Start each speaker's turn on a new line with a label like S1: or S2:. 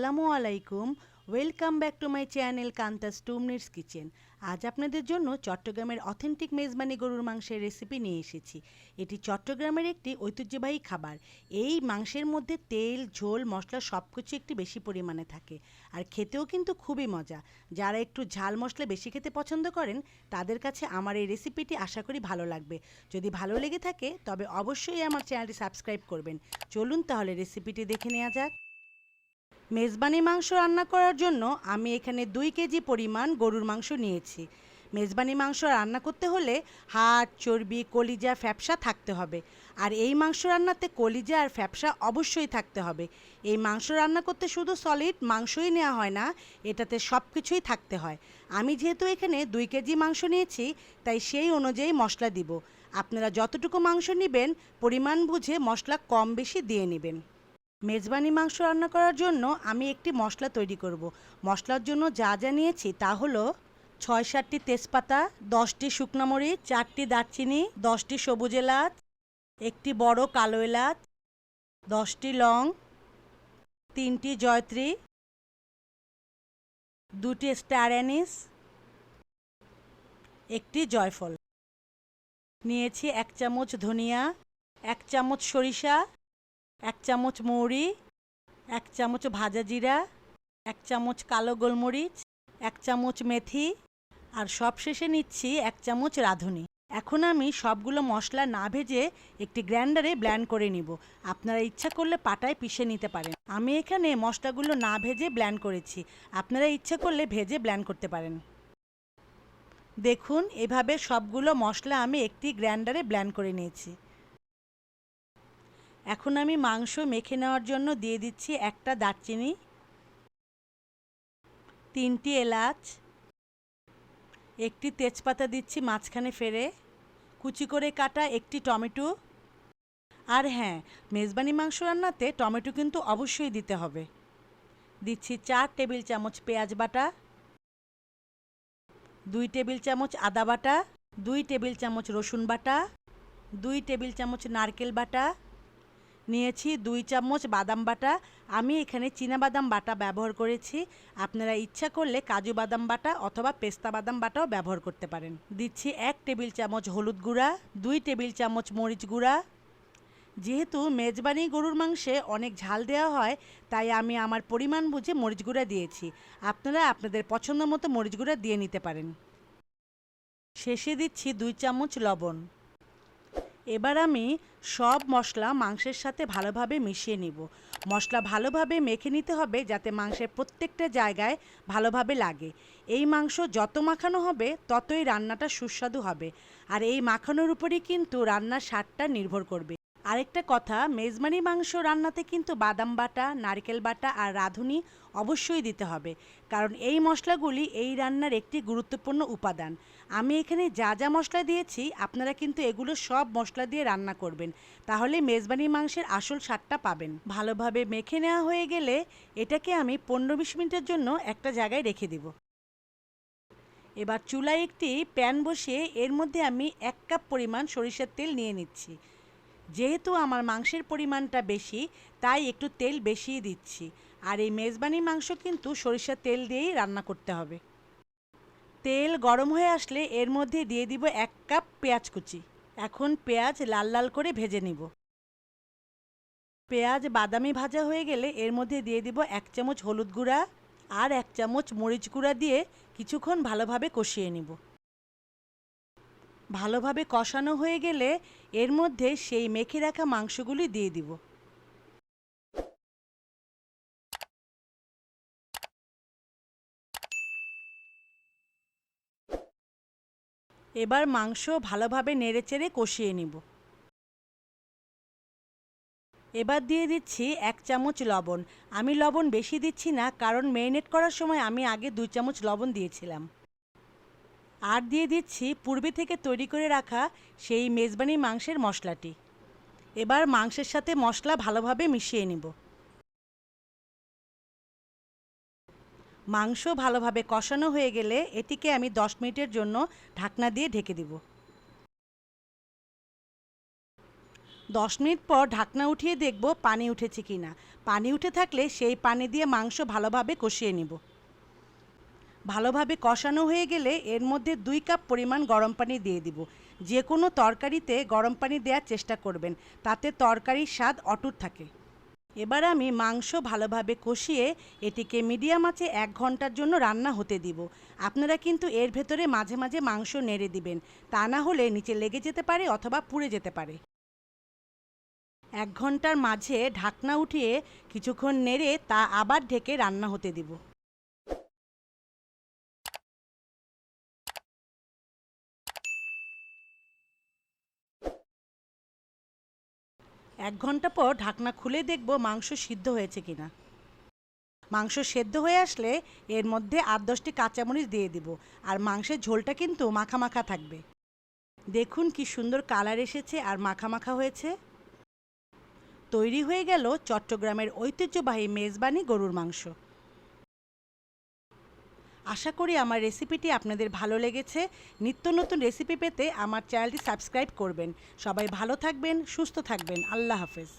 S1: আসসালামু আলাইকুম। Welcome back to my channel Kanta's 2 minutes kitchen. আজ আপনাদের জন্য চট্টগ্রামের অথেন্টিক মেজবানি গরুর মাংসের রেসিপি নিয়ে এসেছি। এটি চট্টগ্রামের একটি ঐতিহ্যবাহী খাবার। এই মাংসের মধ্যে তেল, ঝোল, মশলা সব কিছু একটু বেশি পরিমাণে থাকে, আর খেতেও কিন্তু খুবই মজা। যারা একটু ঝাল মশলা বেশি খেতে পছন্দ করেন তাদের কাছে আমার এই রেসিপিটি আশা করি ভালো লাগবে। যদি ভালো লেগে থাকে তবে অবশ্যই আমার চ্যানেলটি সাবস্ক্রাইব করবেন। চলুন তাহলে রেসিপিটি দেখে নেওয়া যাক। মেজবানি মাংস রান্না করার জন্য আমি এখানে 2 কেজি পরিমাণ গরুর মাংস নিয়েছি। মেজবানি মাংস রান্না করতে হলে হাড়, চর্বি, কলিজা, ফ্যাপসা থাকতে হবে। আর এই মাংস রান্নাতে কলিজা আর ফ্যাপসা অবশ্যই থাকতে হবে। এই মাংস রান্না করতে শুধু সলিড মাংসই নেওয়া হয় না, এটাতে সব কিছুই থাকতে হয়। আমি যেহেতু এখানে 2 কেজি মাংস নিয়েছি, তাই সেই অনুযায়ী মশলা দিব। আপনারা যতটুকু মাংস নেবেন পরিমাণ বুঝে মশলা কম বেশি দিয়ে নেবেন। মেজবানি মাংস রান্না করার জন্য আমি একটি মশলা তৈরি করব। মশলার জন্য যা যা নিয়েছি তা হলো 6-7টি তেজপাতা, 10টি শুকনো মরিচ, 4টি দারচিনি, 10টি সবুজ এলাচ, একটি বড় কালো এলাচ, 10টি লং, 3টি জয়ত্রী, 2টি স্টার অ্যানিস, একটি জয়ফল। নিয়েছি 1 চামচ ধনিয়া, 1 চামচ সরিষা, 1 চামচ মৌরি, 1 চামচ ভাজা জিরা, 1 চামচ কালো গোলমরিচ, 1 চামচ মেথি, আর সবশেষে নিচ্ছি 1 চামচ রাঁধুনি। এখন আমি সবগুলো মশলা না ভেজে একটি গ্রাইন্ডারে ব্লেন্ড করে নিব। আপনারা ইচ্ছা করলে পাটায় পিষে নিতে পারেন। আমি এখানে মশলাগুলো না ভেজে ব্লেন্ড করেছি, আপনারা ইচ্ছা করলে ভেজে ব্লেন্ড করতে পারেন। দেখুন, এভাবে সবগুলো মশলা আমি একটি গ্রাইন্ডারে ব্লেন্ড করে নিয়েছি। এখন আমি মাংস মেখে নেওয়ার জন্য দিয়ে দিচ্ছি 1টা দারচিনি, 3টি এলাচ, একটি তেজপাতা দিচ্ছি মাঝখানে ফেরে, কুচি করে কাটা একটি টমেটো। আর হ্যাঁ, মেজবানি মাংস রান্নাতে টমেটো কিন্তু অবশ্যই দিতে হবে। দিচ্ছি 4 টেবিল চামচ পেঁয়াজ বাটা, 2 টেবিল চামচ আদা বাটা, 2 টেবিল চামচ রসুন বাটা, 2 টেবিল চামচ নারকেল বাটা, নিয়েছি 2 চামচ বাদাম বাটা। আমি এখানে চীনাবাদাম বাটা ব্যবহার করেছি, আপনারা ইচ্ছা করলে কাজু বাদাম বাটা অথবা পেস্তা বাদাম বাটাও ব্যবহার করতে পারেন। দিচ্ছি 1 টেবিল চামচ হলুদ গুঁড়া, 2 টেবিল চামচ মরিচ গুঁড়া। যেহেতু মেজবানি গরুর মাংসে অনেক ঝাল দেওয়া হয়, তাই আমি আমার পরিমাণ বুঝে মরিচ গুঁড়া দিয়েছি। আপনারা আপনাদের পছন্দ মতো মরিচ গুঁড়া দিয়ে নিতে পারেন। শেষে দিচ্ছি 2 চামচ লবণ। এবার আমি সব মশলা মাংসের সাথে ভালোভাবে মিশিয়ে নিব। মশলা ভালোভাবে মেখে নিতে হবে যাতে মাংসের প্রত্যেকটা জায়গায় ভালোভাবে লাগে। এই মাংস যত মাখানো হবে ততই রান্নাটা সুস্বাদু হবে, আর এই মাখানোর উপরই কিন্তু রান্নার স্বাদটা নির্ভর করবে। আরেকটা কথা, মেজবানি মাংস রান্নাতে কিন্তু বাদাম বাটা, নারকেল বাটা আর রাঁধুনি অবশ্যই দিতে হবে, কারণ এই মশলাগুলি এই রান্নার একটি গুরুত্বপূর্ণ উপাদান। আমি এখানে যা যা মশলা দিয়েছি আপনারা কিন্তু এগুলো সব মশলা দিয়ে রান্না করবেন, তাহলে মেজবানি মাংসের আসল স্বাদটা পাবেন। ভালোভাবে মেখে নেওয়া হয়ে গেলে এটাকে আমি 15-20 মিনিটের জন্য একটা জায়গায় রেখে দিব। এবার চুলায় একটি প্যান বসিয়ে এর মধ্যে আমি 1 কাপ পরিমাণ সরিষার তেল নিয়ে নিচ্ছি। যেহেতু আমার মাংসের পরিমাণটা বেশি, তাই একটু তেল বেশিই দিচ্ছি। আর এই মেজবানি মাংস কিন্তু সরিষার তেল দিয়েই রান্না করতে হবে। তেল গরম হয়ে আসলে এর মধ্যে দিয়ে দিব 1 কাপ পেঁয়াজ কুচি। এখন পেঁয়াজ লাল লাল করে ভেজে নিব। পেঁয়াজ বাদামি ভাজা হয়ে গেলে এর মধ্যে দিয়ে দিব 1 চামচ হলুদ গুঁড়া আর 1 চামচ মরিচ গুঁড়া দিয়ে কিছুক্ষণ ভালোভাবে কষিয়ে নিব। ভালোভাবে কষানো হয়ে গেলে এর মধ্যে সেই মেখে রাখা মাংসগুলি দিয়ে দিব। এবার মাংস ভালোভাবে নেড়েচেড়ে কষিয়ে নিব। এবার দিয়ে দিচ্ছি 1 চামচ লবণ। আমি লবণ বেশি দিচ্ছি না, কারণ ম্যারিনেট করার সময় আমি আগে 2 চামচ লবণ দিয়েছিলাম। আর দিয়ে দিচ্ছি পূর্বে থেকে তৈরি করে রাখা সেই মেজবানি মাংসের মশলাটি। এবার মাংসের সাথে মশলা ভালোভাবে মিশিয়ে নিব। মাংস ভালোভাবে কষানো হয়ে গেলে এটিকে আমি 10 মিনিটের জন্য ঢাকনা দিয়ে ঢেকে দিব। 10 মিনিট পর ঢাকনা উঠিয়ে দেখব পানি উঠেছে কিনা। পানি উঠে থাকলে সেই পানি দিয়ে মাংস ভালোভাবে কষিয়ে নিব। ভালোভাবে কষানো হয়ে গেলে এর মধ্যে 2 কাপ পরিমাণ গরম পানি দিয়ে দিব। যে কোনো তরকারিতে গরম পানি দেওয়ার চেষ্টা করবেন, তাতে তরকারির স্বাদ অটুট থাকে। এবার আমি মাংস ভালোভাবে কষিয়ে এটিকে মিডিয়াম আঁচে 1 ঘন্টার জন্য রান্না হতে দিব। আপনারা কিন্তু এর ভেতরে মাঝে মাঝে মাংস নেড়ে দিবেন, তা না হলে নিচে লেগে যেতে পারে অথবা পুড়ে যেতে পারে। 1 ঘন্টার মাঝে ঢাকনা উঠিয়ে কিছুক্ষণ নেড়ে তা আবার ঢেকে রান্না হতে দিব। 1 ঘন্টা পর ঢাকনা খুলে দেখব মাংস সিদ্ধ হয়েছে কিনা। মাংস সেদ্ধ হয়ে আসলে এর মধ্যে 8-10টি কাঁচামরিচ দিয়ে দিব। আর মাংসের ঝোলটা কিন্তু মাখা মাখা থাকবে। দেখুন কি সুন্দর কালার এসেছে আর মাখা মাখা হয়েছে। তৈরি হয়ে গেল চট্টগ্রামের ঐতিহ্যবাহী মেজবানি গরুর মাংস। আশা করি আমার রেসিপিটি আপনাদের ভালো লেগেছে। নিত্য নতুন রেসিপি পেতে আমার চ্যানেলটি সাবস্ক্রাইব করবেন। সবাই ভালো থাকবেন, সুস্থ থাকবেন। আল্লাহ হাফেজ।